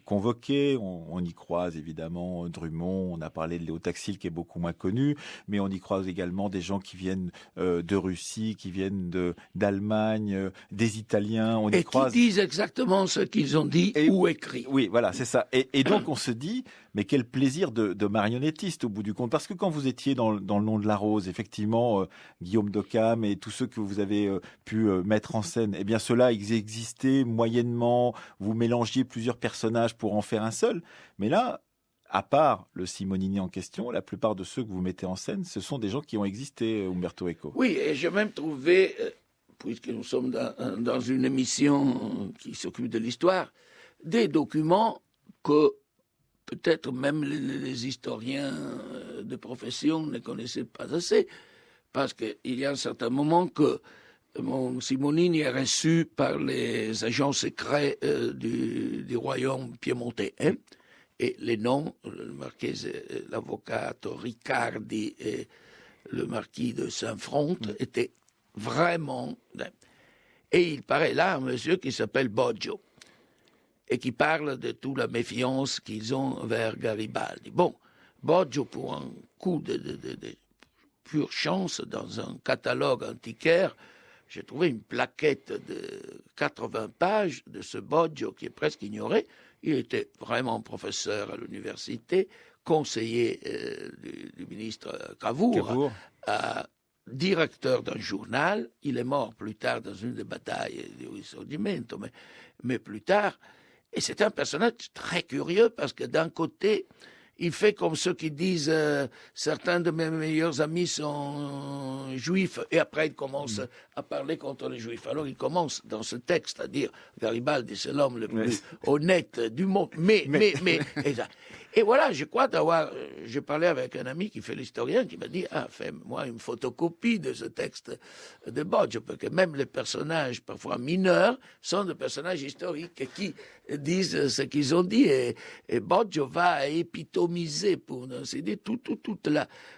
convoqués. On y croise évidemment Drummond, on a parlé de Léo Taxil qui est beaucoup moins connu, mais on y croise également des gens qui viennent de Russie, qui viennent d'Allemagne, des Italiens. On y croise... qui disent exactement ce qu'ils ont dit ou écrit. Oui, voilà, c'est ça. Et donc on se dit, mais quel plaisir de marionnettiste au bout du compte. Parce que quand vous étiez dans Le Nom de la Rose, effectivement, Guillaume d'Occam et tous ceux que vous avez pu mettre en scène, eh bien ceux-là, ils existaient moyennement, vous mélangiez plusieurs personnages pour en faire un seul. Mais là, à part le Simonini en question, la plupart de ceux que vous mettez en scène, ce sont des gens qui ont existé, Umberto Eco. Oui, et j'ai même trouvé, puisque nous sommes dans une émission qui s'occupe de l'histoire, des documents que peut-être même les historiens de profession ne connaissaient pas assez, parce qu'il y a un certain moment que mon Simonini est reçu par les agents secrets du royaume piémontais. Hein, et les noms, le marquis, l'avocat Riccardi et le marquis de Saint-Front étaient vraiment... Et il paraît là un monsieur qui s'appelle Boggio et qui parle de toute la méfiance qu'ils ont vers Garibaldi. Bon, Boggio, pour un coup de pure chance, dans un catalogue antiquaire, j'ai trouvé une plaquette de 80 pages de ce Boggio qui est presque ignoré. Il était vraiment professeur à l'université, conseiller du ministre Cavour. Directeur d'un journal. Il est mort plus tard dans une des batailles du Risorgimento, mais plus tard. Et c'est un personnage très curieux parce que d'un côté, il fait comme ceux qui disent certains de mes meilleurs amis sont juifs, et après il commence à parler contre les juifs. Alors il commence dans ce texte à dire Garibaldi c'est l'homme le plus honnête du monde, mais et voilà, je crois d'avoir j'ai parlé avec un ami qui fait l'historien, qui m'a dit, fais-moi une photocopie de ce texte de Boggio, parce que même les personnages, parfois mineurs, sont des personnages historiques qui disent ce qu'ils ont dit, et Boggio va épitomiser, pour ainsi dire, toute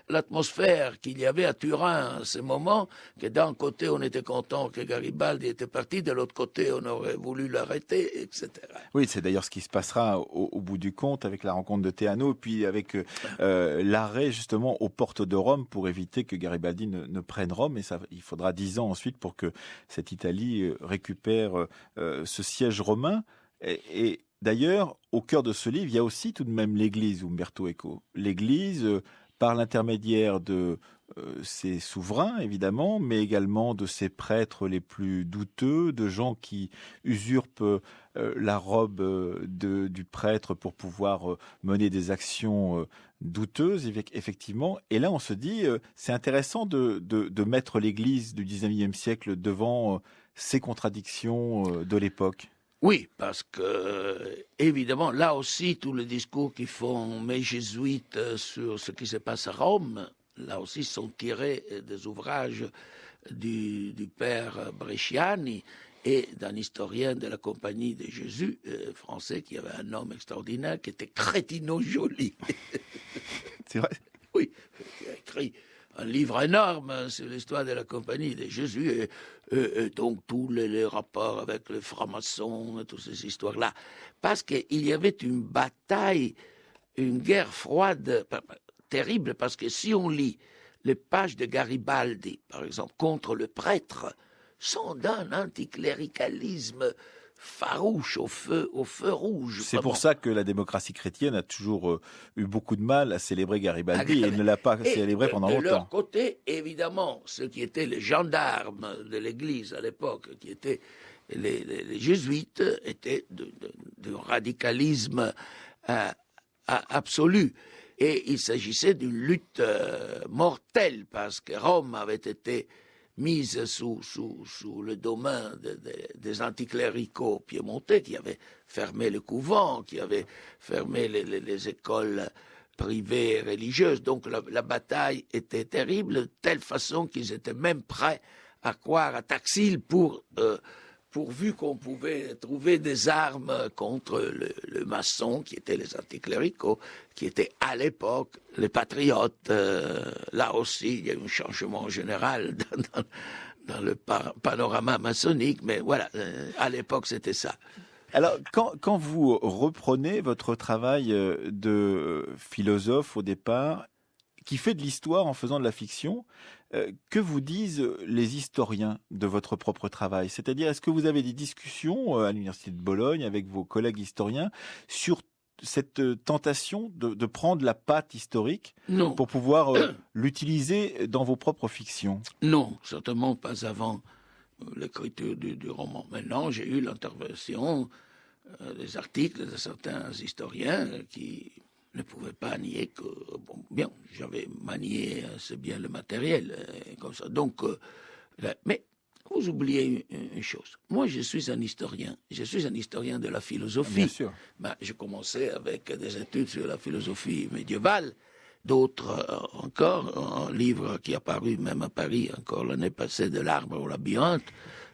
l'atmosphère qu'il y avait à Turin à ce moment, que d'un côté on était content que Garibaldi était parti, de l'autre côté on aurait voulu l'arrêter, etc. Oui, c'est d'ailleurs ce qui se passera au bout du compte avec la rencontre de Teano, puis avec l'arrêt justement aux portes de Rome pour éviter que Garibaldi ne prenne Rome. Et ça, il faudra 10 ans ensuite pour que cette Italie récupère ce siège romain. Et d'ailleurs, au cœur de ce livre, il y a aussi tout de même l'Église, Umberto Eco. L'Église, par l'intermédiaire de ses souverains, évidemment, mais également de ses prêtres les plus douteux, de gens qui usurpent la robe du prêtre pour pouvoir mener des actions douteuses, effectivement. Et là, on se dit, c'est intéressant de mettre l'Église du 19e siècle devant ces contradictions de l'époque. Oui, parce que, évidemment, là aussi, tous les discours qui font mes jésuites sur ce qui se passe à Rome, là aussi, sont tirés des ouvrages du père Bresciani et d'un historien de la Compagnie de Jésus français, qui avait un nom extraordinaire, qui était Crétino Joly. C'est vrai? Oui, qui a écrit un livre énorme sur l'histoire de la Compagnie de Jésus et donc tous les rapports avec les francs-maçons et toutes ces histoires-là. Parce qu'il y avait une bataille, une guerre froide terrible, parce que si on lit les pages de Garibaldi, par exemple, contre le prêtre, sont d'un anticléricalisme farouche, au feu rouge. C'est pour ça que la démocratie chrétienne a toujours eu beaucoup de mal à célébrer Garibaldi et ne l'a pas célébré pendant longtemps. De leur côté, évidemment, ceux qui étaient les gendarmes de l'Église à l'époque, qui étaient les jésuites, étaient de radicalisme absolu. Et il s'agissait d'une lutte mortelle, parce que Rome avait été mise sous le domaine des anticléricaux piémontais qui avaient fermé le couvent, qui avaient fermé les écoles privées religieuses. Donc la bataille était terrible, de telle façon qu'ils étaient même prêts à croire à Taxil pourvu qu'on pouvait trouver des armes contre le maçon, qui étaient les anticléricaux, qui étaient à l'époque les patriotes. Là aussi, il y a eu un changement général dans le panorama maçonnique, mais voilà, à l'époque, c'était ça. Alors, quand vous reprenez votre travail de philosophe au départ, qui fait de l'histoire en faisant de la fiction, que vous disent les historiens de votre propre travail? C'est-à-dire, est-ce que vous avez des discussions à l'Université de Bologne avec vos collègues historiens sur cette tentation de prendre la patte historique pour pouvoir l'utiliser dans vos propres fictions? Non, certainement pas avant l'écriture du roman. Maintenant, j'ai eu l'intervention des articles de certains historiens qui ne pouvaient pas nier que, j'avais manié assez bien le matériel, comme ça. Donc, mais vous oubliez une chose. Moi, je suis un historien. Je suis un historien de la philosophie. Bien sûr. J'ai commencé avec des études sur la philosophie médiévale. D'autres encore, un livre qui est apparu même à Paris encore l'année passée, de l'arbre au labyrinthe,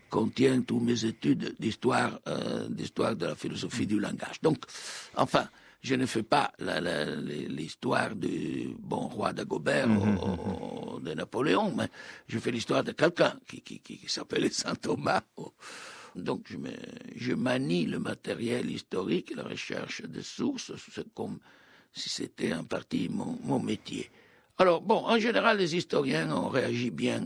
contient toutes mes études d'histoire de la philosophie du langage. Donc, enfin, je ne fais pas l'histoire du bon roi d'Agobert ou de Napoléon, mais je fais l'histoire de quelqu'un qui s'appelait Saint Thomas. Donc je manie le matériel historique, la recherche des sources, c'est comme si c'était en partie mon métier. Alors, en général, les historiens ont réagi bien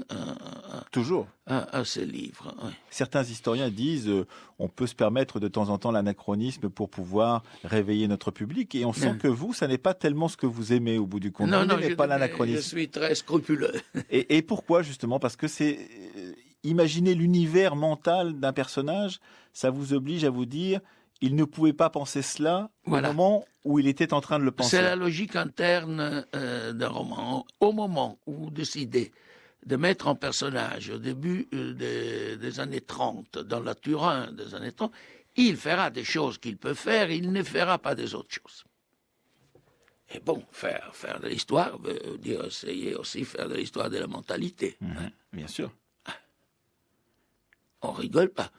toujours à ces livres. Oui. Certains historiens disent on peut se permettre de temps en temps l'anachronisme pour pouvoir réveiller notre public. Et on sent que vous, ça n'est pas tellement ce que vous aimez au bout du compte. Non, vous n'aimez pas l'anachronisme. Je suis très scrupuleux. Et pourquoi, justement? Parce que c'est... Imaginer l'univers mental d'un personnage, ça vous oblige à vous dire... Il ne pouvait pas penser cela au moment où il était en train de le penser. C'est la logique interne d'un roman. Au moment où vous décidez de mettre en personnage, au début des années 30, dans la Turin des années 30, il fera des choses qu'il peut faire, il ne fera pas des autres choses. Et bon, faire de l'histoire veut dire essayer aussi faire de l'histoire de la mentalité. Bien sûr. On rigole pas.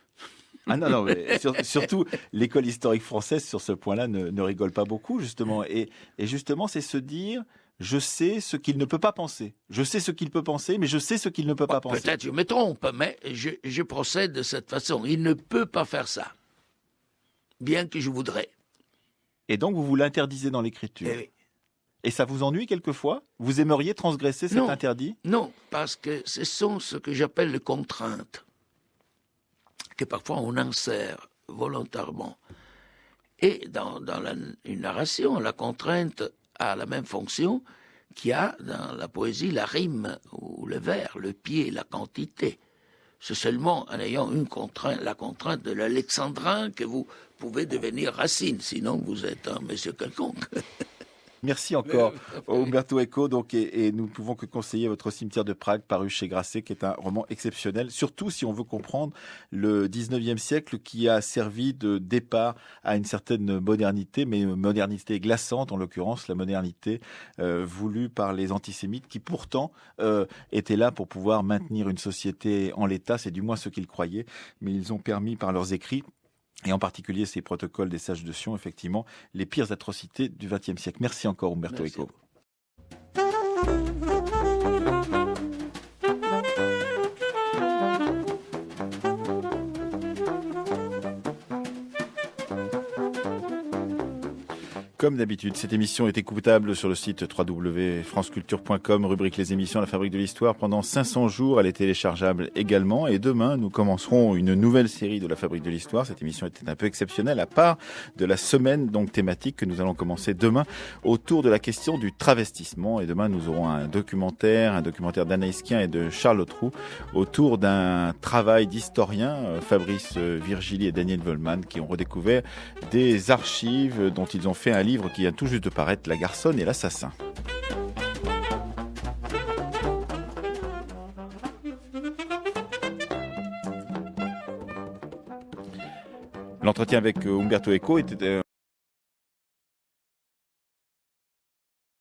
Ah non, mais surtout, l'école historique française, sur ce point-là, ne rigole pas beaucoup, justement. Et justement, c'est se dire, je sais ce qu'il ne peut pas penser. Je sais ce qu'il peut penser, mais je sais ce qu'il ne peut pas penser. Peut-être je me trompe, mais je procède de cette façon. Il ne peut pas faire ça, bien que je voudrais. Et donc, vous l'interdisez dans l'écriture. Et ça vous ennuie quelquefois? Vous aimeriez transgresser cet interdit? Non, parce que ce sont ce que j'appelle les contraintes, que parfois on insère volontairement. Et dans une narration, la contrainte a la même fonction qu'il y a dans la poésie la rime ou le vers, le pied, la quantité. C'est seulement en ayant une contrainte, la contrainte de l'alexandrin, que vous pouvez devenir Racine, sinon vous êtes un monsieur quelconque. Merci encore, Umberto Eco. Donc, et nous ne pouvons que conseiller votre Cimetière de Prague, paru chez Grasset, qui est un roman exceptionnel, surtout si on veut comprendre le 19e siècle qui a servi de départ à une certaine modernité, mais une modernité glaçante, en l'occurrence la modernité voulue par les antisémites, qui pourtant étaient là pour pouvoir maintenir une société en l'état, c'est du moins ce qu'ils croyaient, mais ils ont permis par leurs écrits, et en particulier ces protocoles des sages de Sion, effectivement, les pires atrocités du XXe siècle. Merci encore, Umberto Eco. Comme d'habitude, cette émission est écoutable sur le site www.franceculture.com, rubrique les émissions La Fabrique de l'Histoire, pendant 500 jours. Elle est téléchargeable également. Et demain, nous commencerons une nouvelle série de La Fabrique de l'Histoire. Cette émission était un peu exceptionnelle, à part de la semaine donc thématique que nous allons commencer demain autour de la question du travestissement. Et demain, nous aurons un documentaire d'Anaïs Kien et de Charles Autroux autour d'un travail d'historiens, Fabrice Virgili et Daniel Vollmann, qui ont redécouvert des archives dont ils ont fait un livre qui vient tout juste de paraître, La Garçonne et l'Assassin. L'entretien avec Umberto Eco était